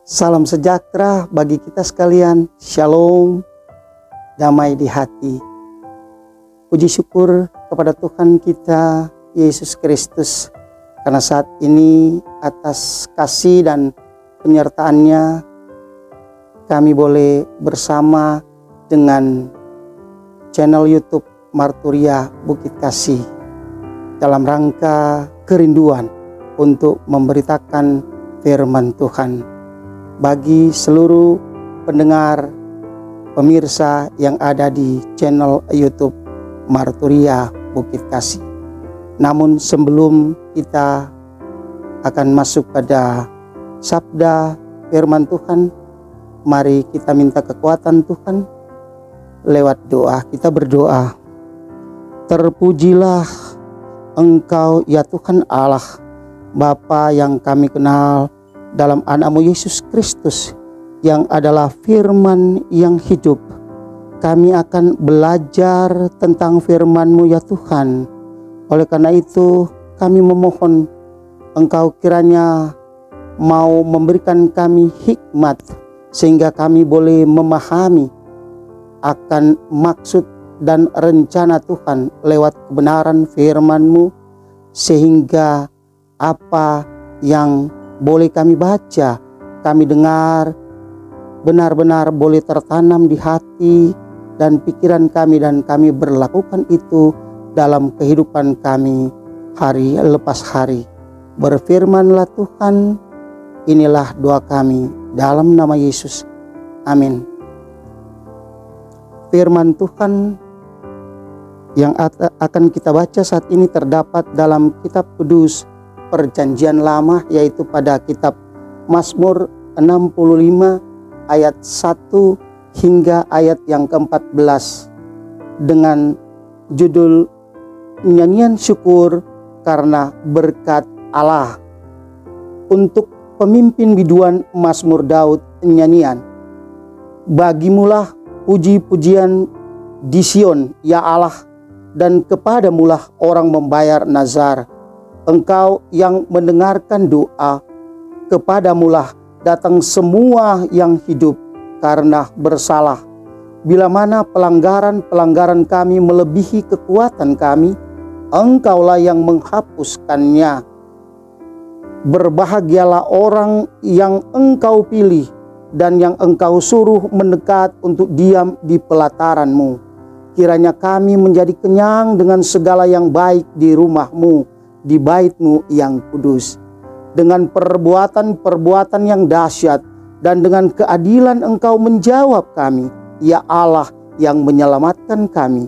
Salam sejahtera bagi kita sekalian. Shalom, damai di hati. Puji syukur kepada Tuhan kita Yesus Kristus, karena saat ini atas kasih dan penyertaannya kami boleh bersama dengan channel YouTube Marturia Bukit Kasih dalam rangka kerinduan untuk memberitakan firman Tuhan bagi seluruh pendengar, pemirsa yang ada di channel YouTube Marturia Bukit Kasih. Namun sebelum kita akan masuk pada sabda firman Tuhan, mari kita minta kekuatan Tuhan lewat doa. Kita berdoa. Terpujilah Engkau ya Tuhan Allah, Bapa yang kami kenal dalam anak-Mu Yesus Kristus yang adalah firman yang hidup. Kami akan belajar tentang firman-Mu ya Tuhan. Oleh karena itu kami memohon Engkau kiranya mau memberikan kami hikmat sehingga kami boleh memahami akan maksud dan rencana Tuhan lewat kebenaran firman-Mu, sehingga apa yang boleh kami baca, kami dengar, benar-benar boleh tertanam di hati dan pikiran kami, dan kami berlakukan itu dalam kehidupan kami hari lepas hari. Berfirmanlah Tuhan, inilah doa kami dalam nama Yesus. Amin. Firman Tuhan yang akan kita baca saat ini terdapat dalam kitab kudus Perjanjian Lama, yaitu pada kitab Mazmur 65 ayat 1 hingga ayat yang ke-14 dengan judul Nyanyian Syukur Karena Berkat Allah. Untuk pemimpin biduan Mazmur Daud, nyanyian. Bagimulah puji-pujian di Sion ya Allah, dan kepadamulah orang membayar nazar. Engkau yang mendengarkan doa, kepadamulah datang semua yang hidup karena bersalah. Bila mana pelanggaran-pelanggaran kami melebihi kekuatan kami, Engkaulah yang menghapuskannya. Berbahagialah orang yang Engkau pilih dan yang Engkau suruh mendekat untuk diam di pelataran-Mu. Kiranya kami menjadi kenyang dengan segala yang baik di rumah-Mu, di bait-Mu yang kudus. Dengan perbuatan-perbuatan yang dahsyat dan dengan keadilan Engkau menjawab kami, ya Allah yang menyelamatkan kami.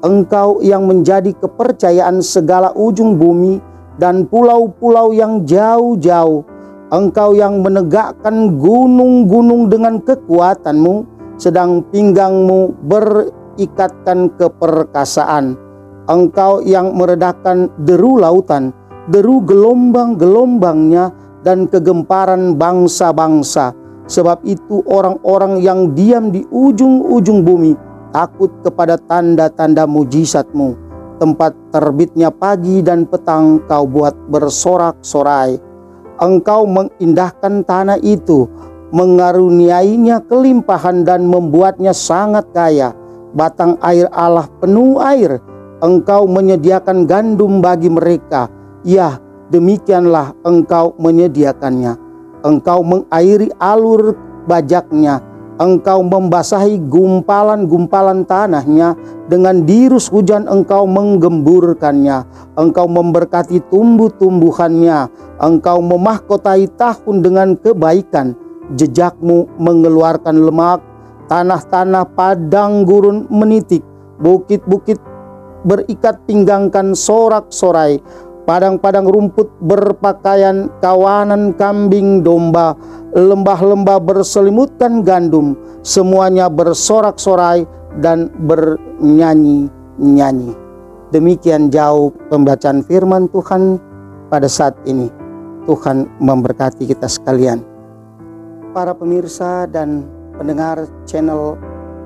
Engkau yang menjadi kepercayaan segala ujung bumi dan pulau-pulau yang jauh-jauh. Engkau yang menegakkan gunung-gunung dengan kekuatan-Mu, sedang pinggang-Mu ikatkan keperkasaan. Engkau yang meredakan deru lautan, deru gelombang-gelombangnya, dan kegemparan bangsa-bangsa. Sebab itu orang-orang yang diam di ujung-ujung bumi takut kepada tanda-tanda mujizat-Mu. Tempat terbitnya pagi dan petang Kau buat bersorak-sorai. Engkau mengindahkan tanah itu, mengaruniainya kelimpahan dan membuatnya sangat kaya. Batang air Allah penuh air. Engkau menyediakan gandum bagi mereka. Ya, demikianlah Engkau menyediakannya. Engkau mengairi alur bajaknya. Engkau membasahi gumpalan-gumpalan tanahnya. Dengan dirus hujan Engkau menggemburkannya. Engkau memberkati tumbuh-tumbuhannya. Engkau memahkotai tahun dengan kebaikan. Jejak-Mu mengeluarkan lemak. Tanah-tanah padang gurun menitik, bukit-bukit berikat pinggangkan sorak-sorai, padang-padang rumput berpakaian kawanan kambing domba, lembah-lembah berselimutkan gandum, semuanya bersorak-sorai dan bernyanyi-nyanyi. Demikian jauh pembacaan firman Tuhan pada saat ini. Tuhan memberkati kita sekalian. Para pemirsa dan pendengar channel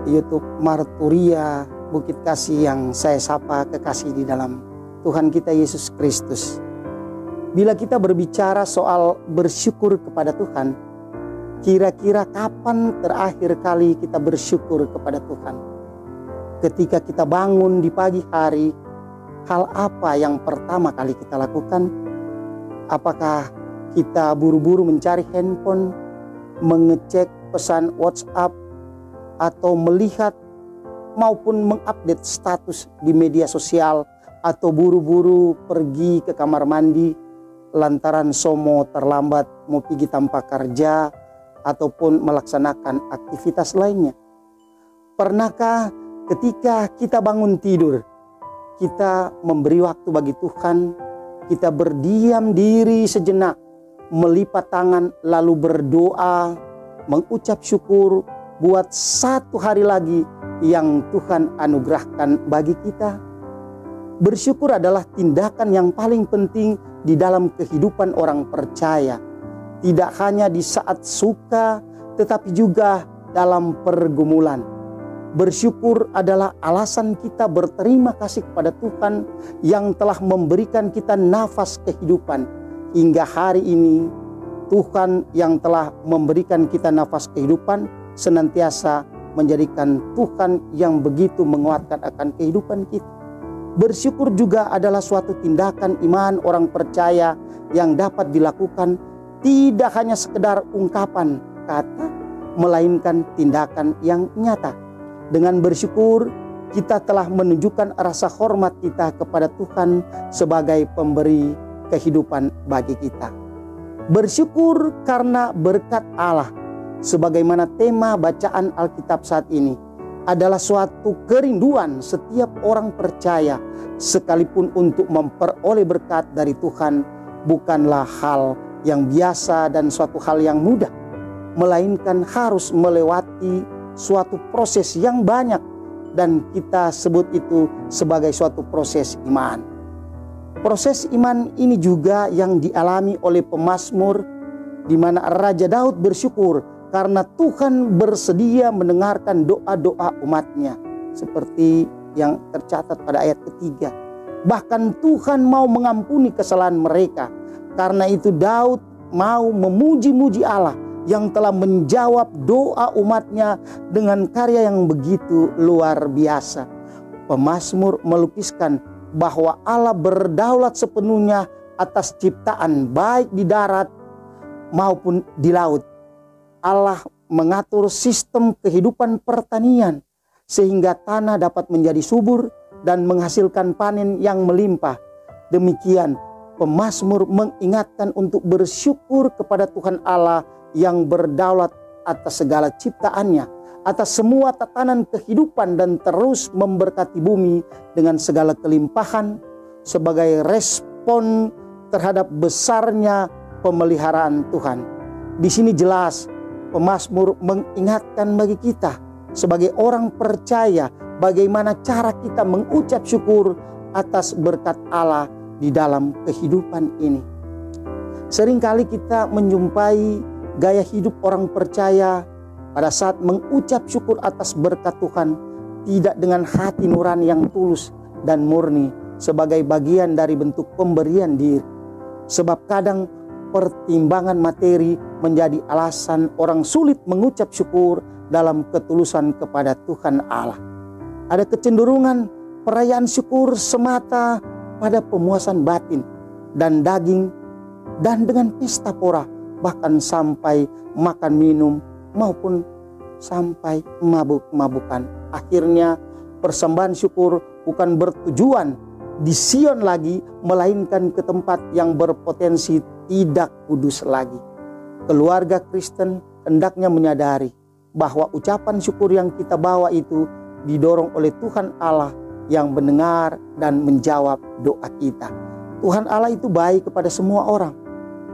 YouTube Marturia Bukit Kasih yang saya sapa kekasih di dalam Tuhan kita Yesus Kristus. Bila kita berbicara soal bersyukur kepada Tuhan, Kira-kira kapan terakhir kali kita bersyukur kepada Tuhan? Ketika kita bangun di pagi hari, hal apa yang pertama kali kita lakukan? Apakah kita buru-buru mencari handphone, mengecek pesan WhatsApp, atau melihat maupun mengupdate status di media sosial, atau buru-buru pergi ke kamar mandi lantaran somo terlambat mau pergi tanpa kerja ataupun melaksanakan aktivitas lainnya? Pernahkah ketika kita bangun tidur, kita memberi waktu bagi Tuhan, kita berdiam diri sejenak, melipat tangan lalu berdoa, mengucap syukur buat satu hari lagi yang Tuhan anugerahkan bagi kita? Bersyukur adalah tindakan yang paling penting di dalam kehidupan orang percaya. Tidak hanya di saat suka, tetapi juga dalam pergumulan. Bersyukur adalah alasan kita berterima kasih kepada Tuhan yang telah memberikan kita nafas kehidupan. Hingga hari ini, Tuhan yang telah memberikan kita nafas kehidupan senantiasa menjadikan Tuhan yang begitu menguatkan akan kehidupan kita. Bersyukur juga adalah suatu tindakan iman orang percaya yang dapat dilakukan tidak hanya sekedar ungkapan kata, melainkan tindakan yang nyata. Dengan bersyukur, kita telah menunjukkan rasa hormat kita kepada Tuhan sebagai pemberi kehidupan bagi kita. Bersyukur karena berkat Allah, sebagaimana tema bacaan Alkitab saat ini, adalah suatu kerinduan setiap orang percaya, sekalipun untuk memperoleh berkat dari Tuhan bukanlah hal yang biasa dan suatu hal yang mudah, melainkan harus melewati suatu proses yang banyak, dan kita sebut itu sebagai suatu proses iman. Proses iman ini juga yang dialami oleh pemazmur, di mana Raja Daud bersyukur karena Tuhan bersedia mendengarkan doa-doa umatnya, seperti yang tercatat pada ayat ketiga. Bahkan Tuhan mau mengampuni kesalahan mereka. Karena itu Daud mau memuji-muji Allah yang telah menjawab doa umatnya dengan karya yang begitu luar biasa. Pemazmur melukiskan bahwa Allah berdaulat sepenuhnya atas ciptaan baik di darat maupun di laut. Allah mengatur sistem kehidupan pertanian sehingga tanah dapat menjadi subur dan menghasilkan panen yang melimpah. Demikian pemazmur mengingatkan untuk bersyukur kepada Tuhan Allah yang berdaulat atas segala ciptaannya, atas semua tatanan kehidupan, dan terus memberkati bumi dengan segala kelimpahan sebagai respon terhadap besarnya pemeliharaan Tuhan. Di sini jelas pemazmur mengingatkan bagi kita sebagai orang percaya bagaimana cara kita mengucap syukur atas berkat Allah di dalam kehidupan ini. Seringkali kita menjumpai gaya hidup orang percaya pada saat mengucap syukur atas berkat Tuhan tidak dengan hati nurani yang tulus dan murni sebagai bagian dari bentuk pemberian diri. Sebab kadang pertimbangan materi menjadi alasan orang sulit mengucap syukur dalam ketulusan kepada Tuhan Allah. Ada kecenderungan perayaan syukur semata pada pemuasan batin dan daging, dan dengan pesta pora, bahkan sampai makan minum maupun sampai mabuk-mabukan. Akhirnya persembahan syukur bukan bertujuan di Sion lagi, melainkan ke tempat yang berpotensi tidak kudus lagi. Keluarga Kristen hendaknya menyadari bahwa ucapan syukur yang kita bawa itu didorong oleh Tuhan Allah yang mendengar dan menjawab doa kita. Tuhan Allah itu baik kepada semua orang,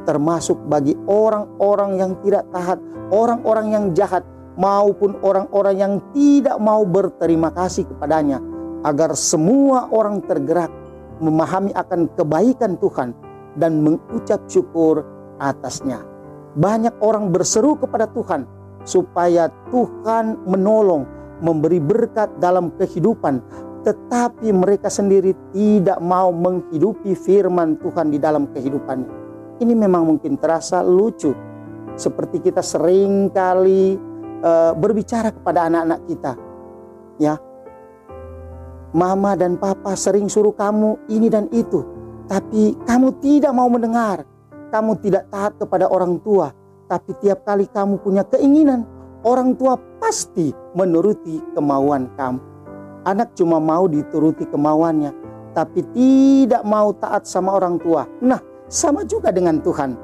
termasuk bagi orang-orang yang tidak taat, orang-orang yang jahat, maupun orang-orang yang tidak mau berterima kasih kepadanya, agar semua orang tergerak memahami akan kebaikan Tuhan dan mengucap syukur atasnya. Banyak orang berseru kepada Tuhan supaya Tuhan menolong, memberi berkat dalam kehidupan, tetapi mereka sendiri tidak mau menghidupi firman Tuhan di dalam kehidupannya. Ini memang mungkin terasa lucu, seperti kita sering kali berbicara kepada anak-anak kita, ya, mama dan papa sering suruh kamu ini dan itu, tapi kamu tidak mau mendengar. Kamu tidak taat kepada orang tua, tapi tiap kali kamu punya keinginan, orang tua pasti menuruti kemauan kamu. Anak cuma mau dituruti kemauannya, tapi tidak mau taat sama orang tua. Nah, sama juga dengan Tuhan.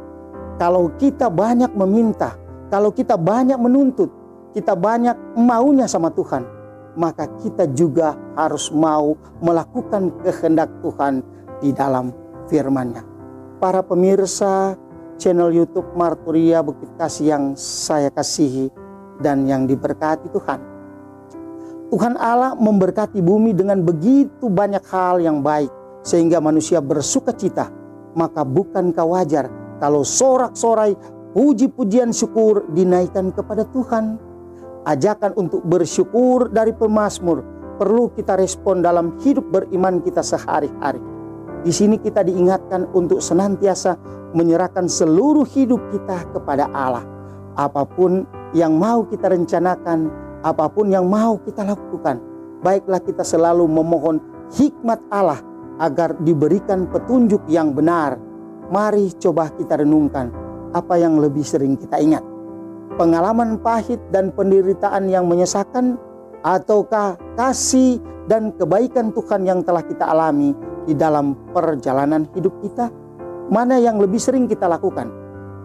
Kalau kita banyak meminta, kalau kita banyak menuntut, kita banyak maunya sama Tuhan, maka kita juga harus mau melakukan kehendak Tuhan di dalam firman-Nya. Para pemirsa channel YouTube Marturia Bukit Kasih yang saya kasihi dan yang diberkati Tuhan. Tuhan Allah memberkati bumi dengan begitu banyak hal yang baik sehingga manusia bersuka cita. Maka bukankah wajar kalau sorak-sorai puji-pujian syukur dinaikkan kepada Tuhan? Ajakan untuk bersyukur dari pemazmur perlu kita respon dalam hidup beriman kita sehari-hari. Di sini kita diingatkan untuk senantiasa menyerahkan seluruh hidup kita kepada Allah. Apapun yang mau kita rencanakan, apapun yang mau kita lakukan, baiklah kita selalu memohon hikmat Allah agar diberikan petunjuk yang benar. Mari coba kita renungkan apa yang lebih sering kita ingat. Pengalaman pahit dan penderitaan yang menyesakan, ataukah kasih dan kebaikan Tuhan yang telah kita alami di dalam perjalanan hidup kita? Mana yang lebih sering kita lakukan?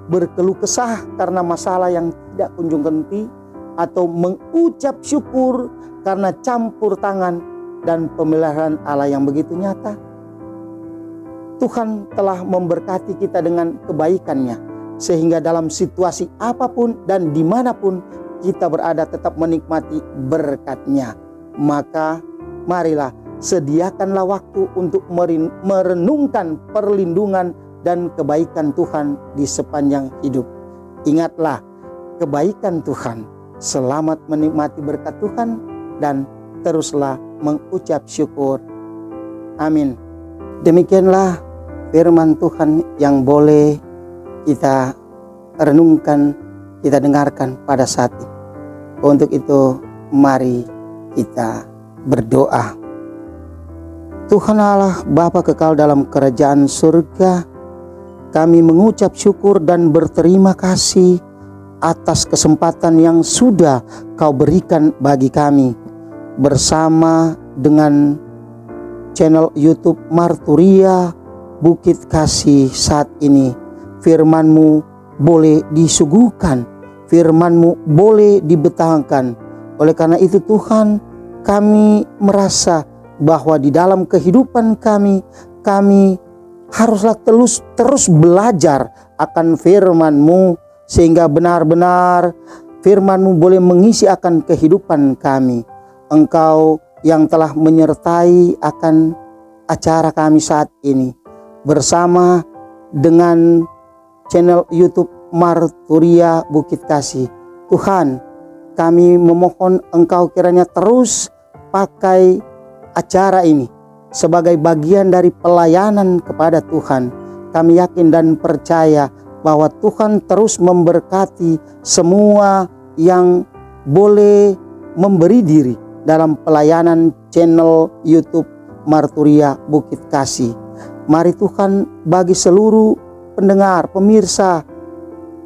Berkeluh kesah karena masalah yang tidak kunjung henti, atau mengucap syukur karena campur tangan dan pemeliharaan Allah yang begitu nyata? Tuhan telah memberkati kita dengan kebaikan-Nya, sehingga dalam situasi apapun dan dimanapun kita berada tetap menikmati berkat-Nya. Maka marilah sediakanlah waktu untuk merenungkan perlindungan dan kebaikan Tuhan di sepanjang hidup. Ingatlah kebaikan Tuhan, selamat menikmati berkat Tuhan, dan teruslah mengucap syukur. Amin. Demikianlah firman Tuhan yang boleh kita renungkan, kita dengarkan pada saat ini. Untuk itu mari kita berdoa. Tuhan Allah Bapa kekal dalam kerajaan surga, kami mengucap syukur dan berterima kasih atas kesempatan yang sudah Kau berikan bagi kami bersama dengan channel YouTube Marturia Bukit Kasih saat ini. Firman-Mu boleh disuguhkan, firman-Mu boleh dibentangkan. Oleh karena itu Tuhan, kami merasa bahwa di dalam kehidupan kami haruslah terus belajar akan firman-Mu, sehingga benar-benar firman-Mu boleh mengisi akan kehidupan kami. Engkau yang telah menyertai akan acara kami saat ini bersama dengan channel YouTube Marturia Bukit Kasih. Tuhan, kami memohon Engkau kiranya terus pakai acara ini sebagai bagian dari pelayanan kepada Tuhan. Kami yakin dan percaya bahwa Tuhan terus memberkati semua yang boleh memberi diri dalam pelayanan channel YouTube Marturia Bukit Kasih. Mari Tuhan, bagi seluruh pendengar, pemirsa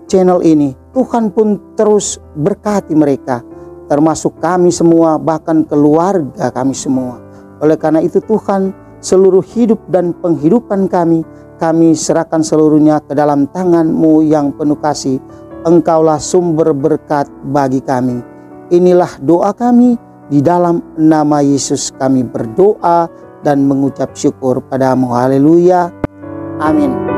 channel ini, Tuhan pun terus berkati mereka, termasuk kami semua, bahkan keluarga kami semua. Oleh karena itu Tuhan, seluruh hidup dan penghidupan kami serahkan seluruhnya ke dalam tangan-Mu yang penuh kasih. Engkaulah sumber berkat bagi kami. Inilah doa kami, di dalam nama Yesus kami berdoa dan mengucap syukur padamu. Haleluya. Amin.